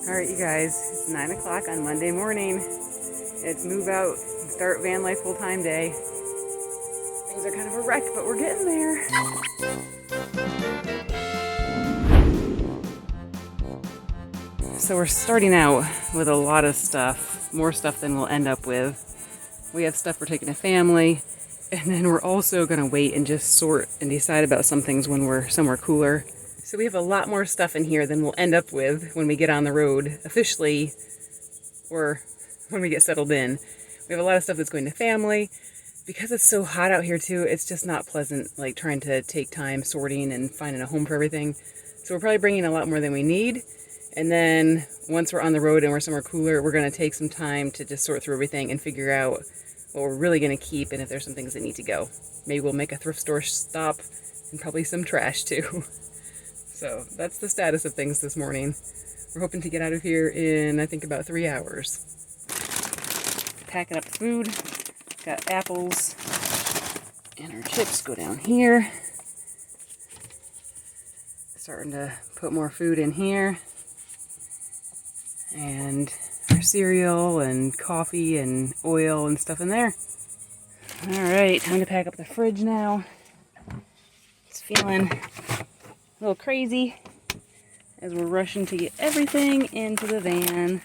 Alright, you guys, it's 9 o'clock on Monday morning. It's move out, start van life full-time day. Things are kind of a wreck, but we're getting there. So we're starting out with a lot of stuff, more stuff than we'll end up with. We have stuff we're taking to family, and then we're also going to wait and just sort and decide about some things when we're somewhere cooler. So we have a lot more stuff in here than we'll end up with when we get on the road officially, or when we get settled in. We have a lot of stuff that's going to family. Because it's so hot out here too, it's just not pleasant, like trying to take time sorting and finding a home for everything. So we're probably bringing a lot more than we need. And then once we're on the road and we're somewhere cooler, we're going to take some time to just sort through everything and figure out what we're really going to keep and if there's some things that need to go. Maybe we'll make a thrift store stop and probably some trash too. So that's the status of things this morning. We're hoping to get out of here in, I think, about 3 hours. Packing up the food. Got apples. And our chips go down here. Starting to put more food in here. And our cereal and coffee and oil and stuff in there. Alright, time to pack up the fridge now. It's feeling a little crazy as we're rushing to get everything into the van.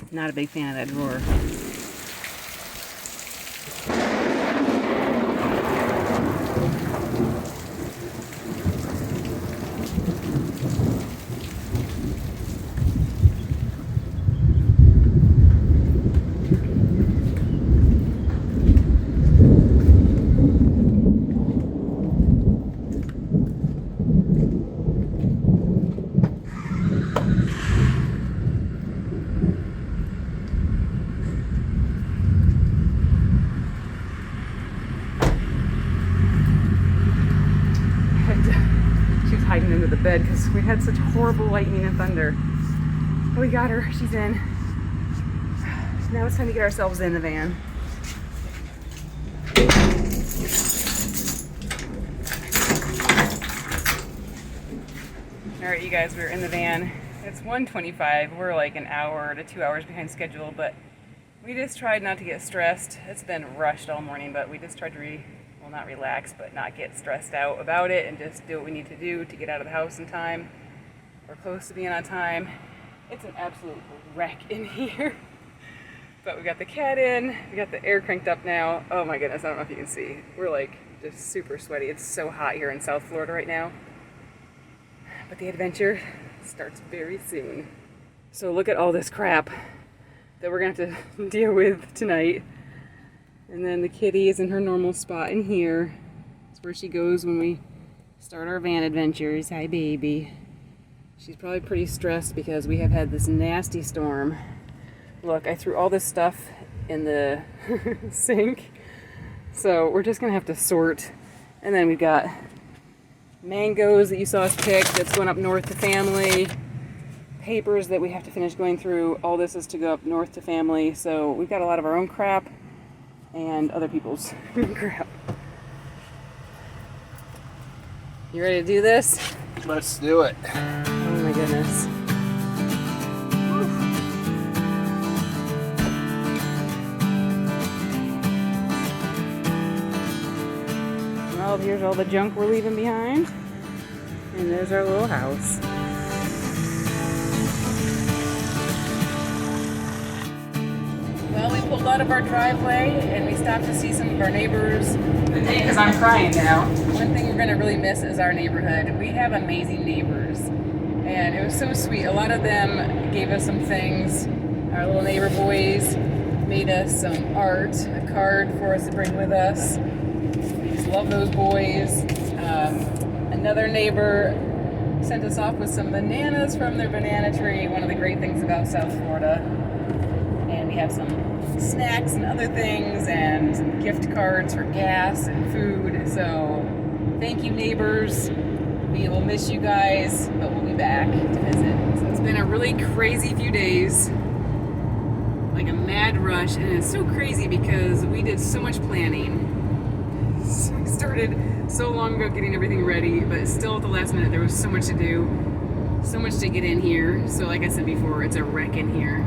Not a big fan of that drawer. Hiding under the bed because we had such horrible lightning and thunder. But we got her. She's in. Now it's time to get ourselves in the van. Alright, you guys, we're in the van. It's 1:25. We're like an hour to 2 hours behind schedule, but we just tried not to get stressed. It's been rushed all morning, but we just tried to not relax, but not get stressed out about it and just do what we need to do to get out of the house in time. We're close to being on time. It's an absolute wreck in here. But we got the cat in, we got the air cranked up now. Oh my goodness, I don't know if you can see. We're like just super sweaty. It's so hot here in South Florida right now. But the adventure starts very soon. So look at all this crap that we're gonna have to deal with tonight. And then the kitty is in her normal spot in here. It's where she goes when we start our van adventures. Hi, baby. She's probably pretty stressed because we have had this nasty storm. Look, I threw all this stuff in the sink. So we're just going to have to sort. And then we've got mangoes that you saw us pick that's going up north to family. Papers that we have to finish going through. All this is to go up north to family. So we've got a lot of our own crap and other people's crap. You ready to do this? Let's do it. Oh my goodness. Well, here's all the junk we're leaving behind. And there's our little house. Well, we pulled out of our driveway and we stopped to see some of our neighbors. Because I'm crying now. One thing we're going to really miss is our neighborhood. We have amazing neighbors. And it was so sweet. A lot of them gave us some things. Our little neighbor boys made us some art, a card for us to bring with us. We just love those boys. Another neighbor sent us off with some bananas from their banana tree. One of the great things about South Florida. And we have some snacks and other things and gift cards for gas and food. So thank you, neighbors. We will miss you guys, but we'll be back to visit. So it's been a really crazy few days, like a mad rush, and it's so crazy because we did so much planning. started so long ago getting everything ready, but still at the last minute there was so much to do, so much to get in here. So like I said before, it's a wreck in here.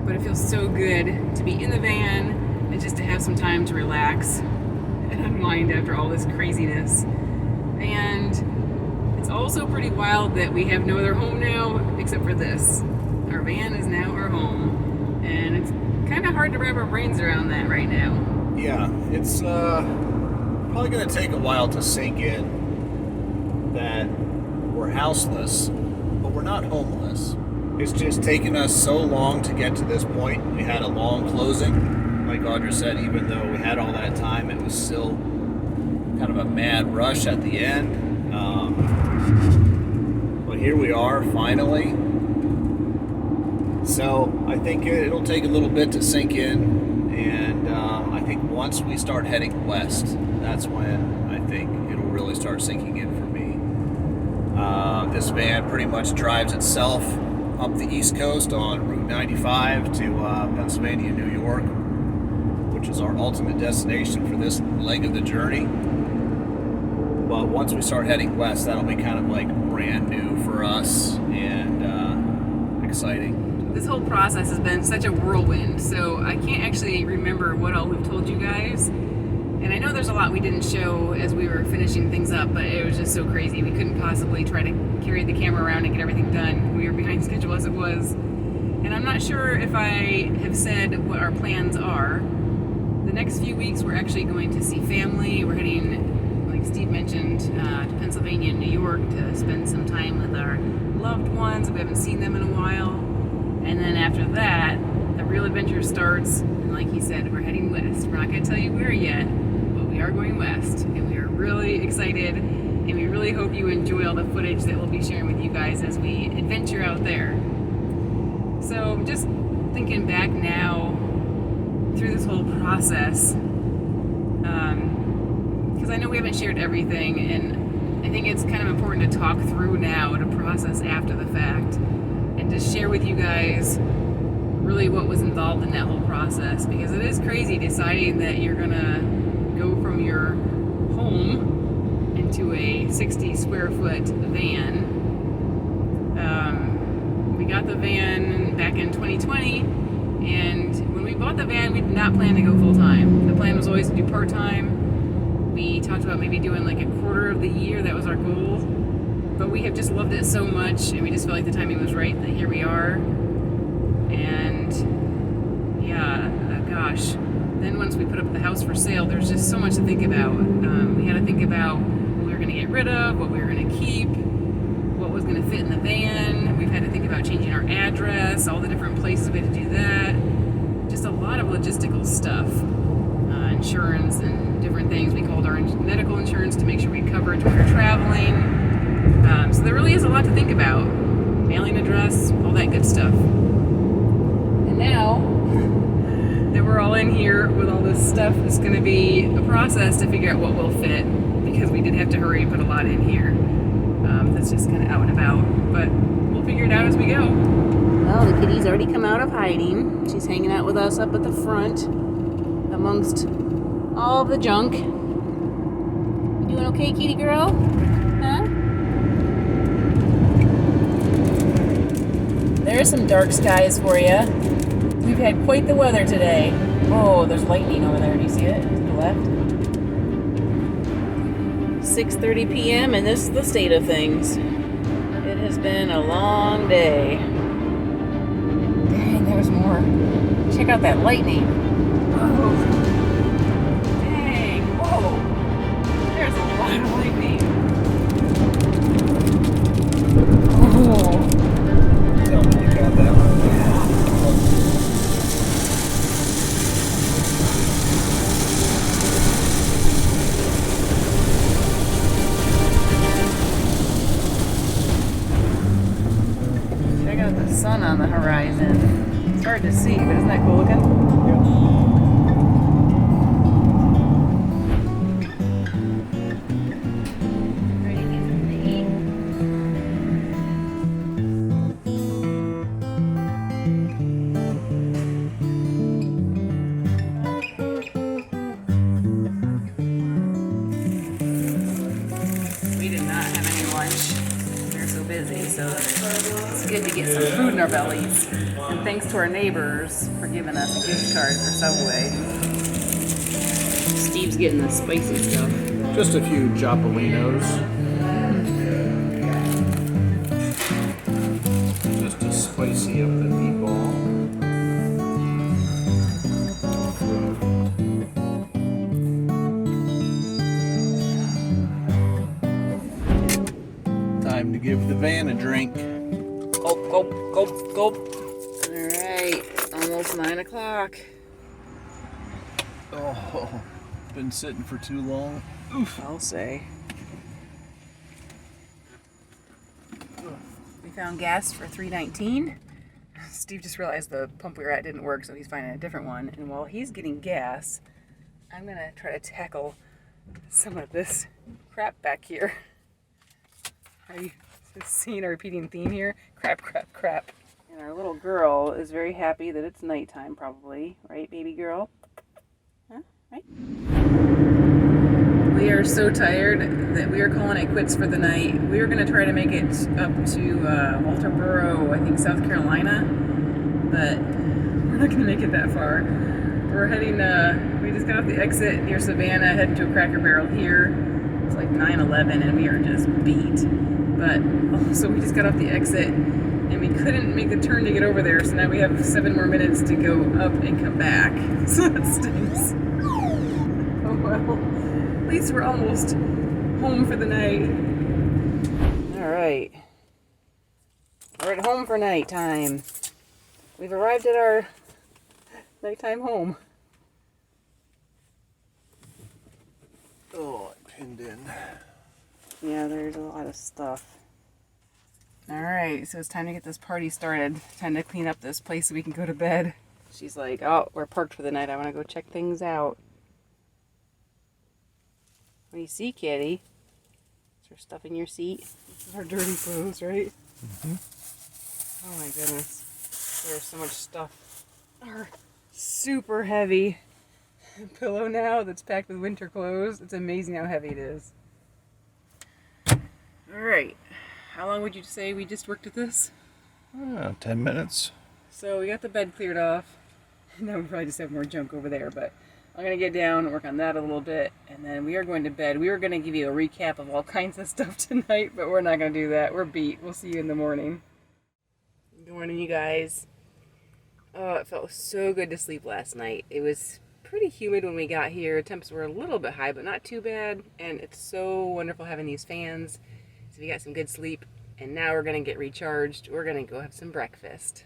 But it feels so good to be in the van and just to have some time to relax and unwind after all this craziness. And it's also pretty wild that we have no other home now except for this. Our van is now our home, and it's kind of hard to wrap our brains around that right now. Yeah, it's probably going to take a while to sink in that we're houseless, but we're not homeless. It's just taken us so long to get to this point. We had a long closing. Like Audra said, even though we had all that time, it was still kind of a mad rush at the end. But here we are, finally. So I think it'll take a little bit to sink in, and I think once we start heading west, that's when I think it'll really start sinking in for me. This van pretty much drives itself up the East Coast on Route 95 to Pennsylvania, New York, which is our ultimate destination for this leg of the journey. But once we start heading west, that'll be kind of like brand new for us and exciting. This whole process has been such a whirlwind, so I can't actually remember what all we've told you guys. And I know there's a lot we didn't show as we were finishing things up, but it was just so crazy. We couldn't possibly try to carry the camera around and get everything done. We were behind schedule as it was. And I'm not sure if I have said what our plans are. The next few weeks we're actually going to see family. We're heading, like Steve mentioned, to Pennsylvania and New York to spend some time with our loved ones. We haven't seen them in a while. And then after that, the real adventure starts. And like he said, we're heading west. We're not going to tell you where yet, but we are going west. And we are really excited. And we really hope you enjoy all the footage that we'll be sharing with you guys as we adventure out there. So just thinking back now through this whole process, because I know we haven't shared everything, and I think it's kind of important to talk through now to process after the fact and just share with you guys really what was involved in that whole process, because it is crazy deciding that you're gonna go from your home into a 60 square foot van. We got the van back in 2020, and when we bought the van, we did not plan to go full time. The plan was always to do part time. We talked about maybe doing like a quarter of the year. That was our goal. But we have just loved it so much, and we just felt like the timing was right that here we are. And yeah, gosh. Then once we put up the house for sale, there's just so much to think about. We had to think about what we were going to get rid of, what we were going to keep, what was going to fit in the van. We've had to think about changing our address, all the different places we had to do that. Just a lot of logistical stuff. Insurance and different things. We called our medical insurance to make sure we had coverage when we were traveling. So there really is a lot to think about. Mailing address, all that good stuff. And now that we're all in here with all this stuff, it's going to be a process to figure out what will fit, because we did have to hurry and put a lot in here. That's just kind of out and about. But we'll figure it out as we go. Well, the kitty's already come out of hiding. She's hanging out with us up at the front amongst all the junk. You doing okay, kitty girl? Huh? There's some dark skies for you. We've had quite the weather today. Oh, there's lightning over there. Do you see it? To the left. 6:30 p.m. and this is the state of things. It has been a long day. Dang, there's more. Check out that lightning. Oh. Dang. Whoa. There's a lot of lightning. Oh. Tell me you got that one. Yeah. Check out the sun on the horizon. It's hard to see, but isn't that cool looking? good to get some food in our bellies. And thanks to our neighbors for giving us a gift card for Subway. Steve's getting the spicy stuff. Just a few Joppolinos. Just to spicy up the meatball. Time to give the van a drink. Gulp, gulp, gulp, gulp. Alright, almost 9 o'clock. Oh, been sitting for too long. Oof. I'll say. We found gas for $3.19. Steve just realized the pump we were at didn't work, so he's finding a different one. And while he's getting gas, I'm gonna try to tackle some of this crap back here. Are you seeing a repeating theme here? Crap, crap, crap. And our little girl is very happy that it's nighttime, probably. Right, baby girl? Huh? Right? We are so tired that we are calling it quits for the night. We are going to try to make it up to Walterboro, I think South Carolina, but we're not going to make it that far. We're heading, we just got off the exit near Savannah, heading to a Cracker Barrel here. It's like 9:11 and we are just beat. But also we just got off the exit and we couldn't make the turn to get over there, so now we have 7 more minutes to go up and come back. So that stinks. Oh well. At least we're almost home for the night. Alright. We're at home for nighttime. We've arrived at our nighttime home. Oh, it pinned in. Yeah, there's a lot of stuff. Alright, so it's time to get this party started. Time to clean up this place so we can go to bed. She's like, oh, we're parked for the night. I want to go check things out. What do you see, kitty? Is there stuff in your seat? This is our dirty clothes, right? Mm-hmm. Oh my goodness. There's so much stuff. Our super heavy pillow now that's packed with winter clothes. It's amazing how heavy it is. Alright. How long would you say we just worked at this? 10 minutes. So we got the bed cleared off. Now we probably just have more junk over there, but I'm going to get down and work on that a little bit, and then we are going to bed. We were going to give you a recap of all kinds of stuff tonight, but we're not going to do that. We're beat. We'll see you in the morning. Good morning, you guys. Oh, it felt so good to sleep last night. It was pretty humid when we got here. Temps were a little bit high, but not too bad, and it's so wonderful having these fans. So we got some good sleep, and now we're going to get recharged. We're going to go have some breakfast.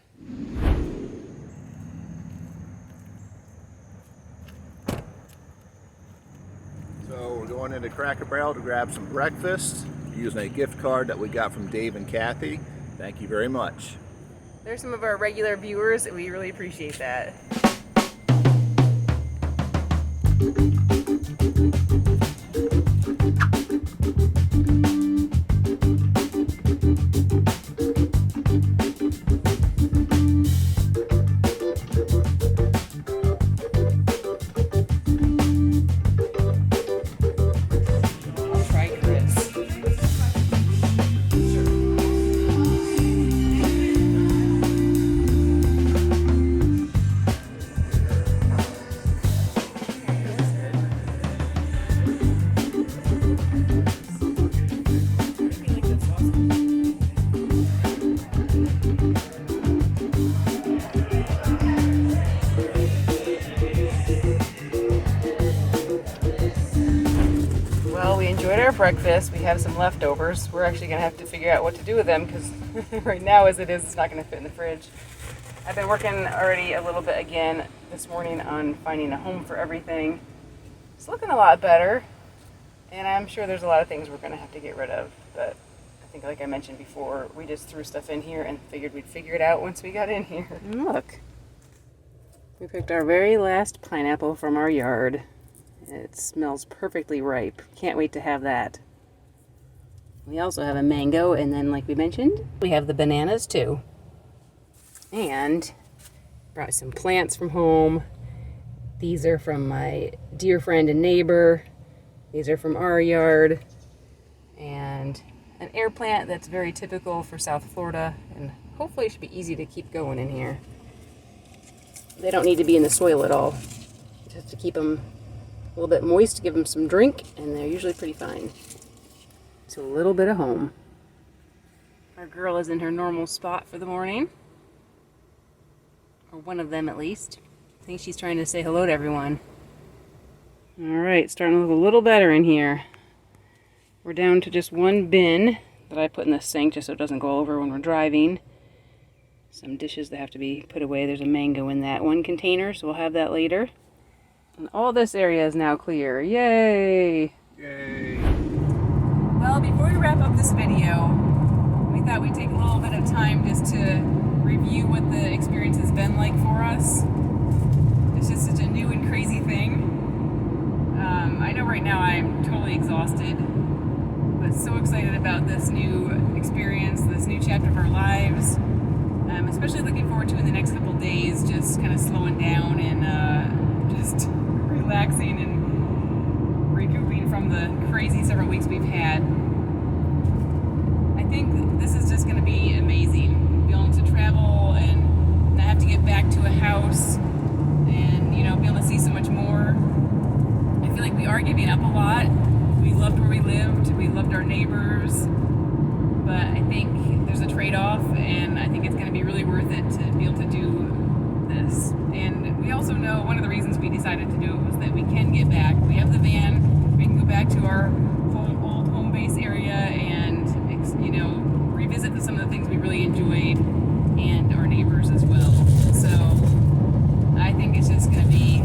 So we're going into Cracker Barrel to grab some breakfast using a gift card that we got from Dave and Kathy. Thank you very much. They're some of our regular viewers, and we really appreciate that. Breakfast. We have some leftovers. We're actually gonna have to figure out what to do with them because right now as it is, it's not gonna fit in the fridge. I've been working already a little bit again this morning on finding a home for everything. It's looking a lot better, and I'm sure there's a lot of things we're gonna have to get rid of, but I think like I mentioned before, we just threw stuff in here and figured we'd figure it out once we got in here. And look, we picked our very last pineapple from our yard. It smells perfectly ripe. Can't wait to have that. We also have a mango, and then like we mentioned, we have the bananas too. And brought some plants from home. These are from my dear friend and neighbor. These are from our yard. And an air plant that's very typical for South Florida, and hopefully it should be easy to keep going in here. They don't need to be in the soil at all. Just to keep them a little bit moist, give them some drink, and they're usually pretty fine. So a little bit of home. Our girl is in her normal spot for the morning. Or one of them at least. I think she's trying to say hello to everyone. Alright, starting to look a little better in here. We're down to just one bin that I put in the sink just so it doesn't go over when we're driving. Some dishes that have to be put away. There's a mango in that one container, so we'll have that later. And all this area is now clear. Yay! Yay! Well, before we wrap up this video, we thought we'd take a little bit of time just to review what the experience has been like for us. It's just such a new and crazy thing. I know right now I'm totally exhausted, but so excited about this new experience, this new chapter of our lives. Especially looking forward to in the next couple days, just kind of slowing down and just relaxing and recouping from the crazy several weeks we've had. I think this is just going to be amazing. Being able to travel and not have to get back to a house and, you know, be able to see so much more. I feel like we are giving up a lot. We loved where we lived. We loved our neighbors. But I think there's a trade-off, and I think it's going to be really worth it to be able to do this. And we also know one of the reasons we decided to do it was that we can get back. We have the van. We can go back to our old home base area and, you know, revisit some of the things we really enjoyed and our neighbors as well. So I think it's just going to be,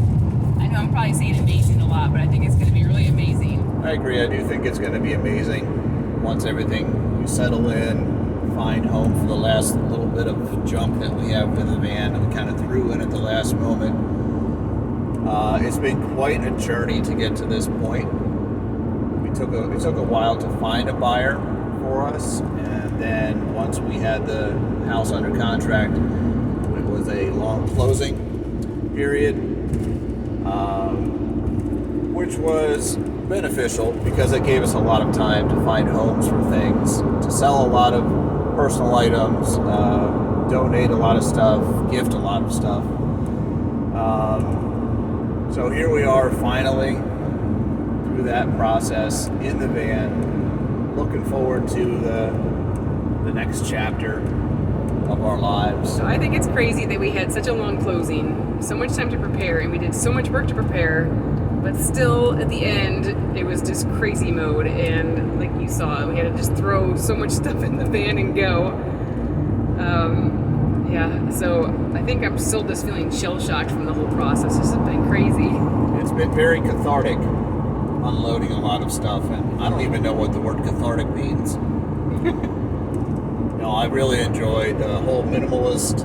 I know I'm probably saying amazing a lot, but I think it's going to be really amazing. I agree. I do think it's going to be amazing once everything we settle in, find home for the last little bit of junk that we have in the van that we kind of threw in at the last moment. It's been quite a journey to get to this point. It took a while to find a buyer for us, and then once we had the house under contract, it was a long closing period, which was beneficial because it gave us a lot of time to find homes for things, to sell a lot of personal items, donate a lot of stuff, gift a lot of stuff. So here we are finally through that process in the van, looking forward to the next chapter of our lives. So I think it's crazy that we had such a long closing, so much time to prepare, and we did so much work to prepare. But still, at the end, it was just crazy mode, and like you saw, we had to just throw so much stuff in the van and go. Yeah, so I think I'm still just feeling shell-shocked from the whole process. It's just been crazy. It's been very cathartic, unloading a lot of stuff, and I don't even know what the word cathartic means. No, I really enjoyed the whole minimalist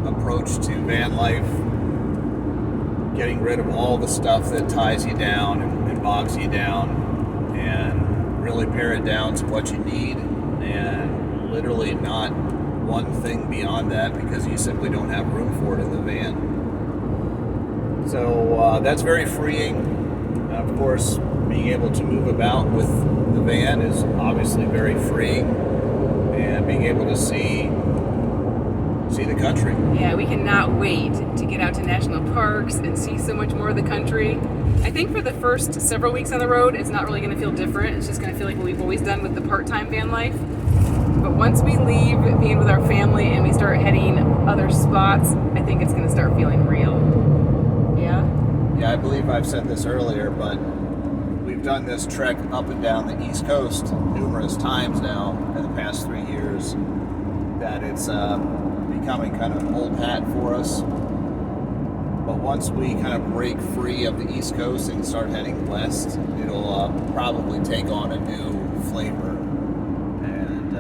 approach to van life. Getting rid of all the stuff that ties you down and bogs you down, and really pare it down to what you need, and literally not one thing beyond that because you simply don't have room for it in the van. So that's very freeing. Of course, being able to move about with the van is obviously very freeing, and being able to see the country. Yeah, we cannot wait to get out to national parks and see so much more of the country. I think for the first several weeks on the road, it's not really going to feel different. It's just going to feel like what we've always done with the part-time van life. But once we leave being with our family and we start heading other spots, I think it's going to start feeling real. Yeah? Yeah, I believe I've said this earlier, but we've done this trek up and down the East Coast numerous times now in the past 3 years, that it's becoming kind of an old hat for us. But once we kind of break free of the East Coast and start heading west, it'll probably take on a new flavor. And,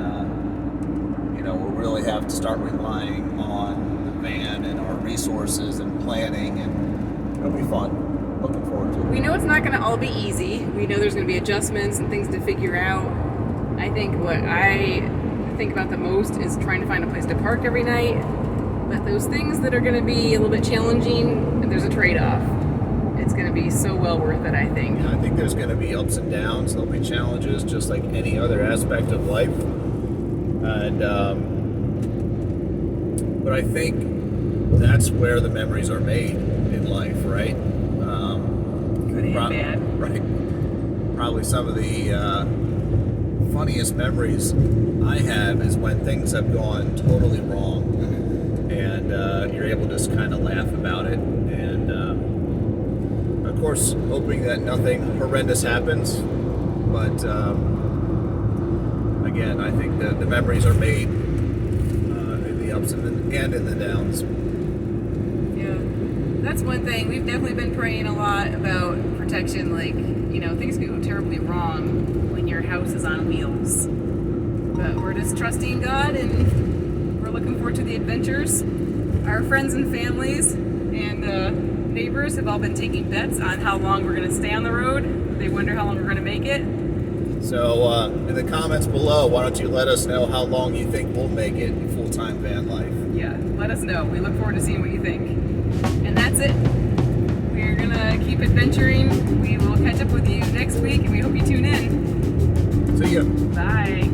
we'll really have to start relying on the van and our resources and planning, and it'll be fun. Looking forward to it. We know it's not going to all be easy. We know there's going to be adjustments and things to figure out. I think what I think about the most is trying to find a place to park every night. But those things that are going to be a little bit challenging, there's a trade-off. It's going to be so well worth it, I think. Yeah, I think there's going to be ups and downs. There'll be challenges just like any other aspect of life. And But I think that's where the memories are made in life, right? Good and bad. Right. Probably some of the funniest memories I have is when things have gone totally wrong, and you're able to just kind of laugh about it, and of course, hoping that nothing horrendous happens. But again, I think the memories are made in the ups and in the downs. Yeah, that's one thing. We've definitely been praying a lot about protection. Like, things can go terribly wrong when your house is on wheels. But we're just trusting God, and we're looking forward to the adventures. Our friends and families and neighbors have all been taking bets on how long we're going to stay on the road. They wonder how long we're going to make it. So in the comments below, why don't you let us know how long you think we'll make it in full-time van life? Yeah, let us know. We look forward to seeing what you think. And that's it. We're going to keep adventuring. We will catch up with you next week, and we hope you tune in. See ya. Bye.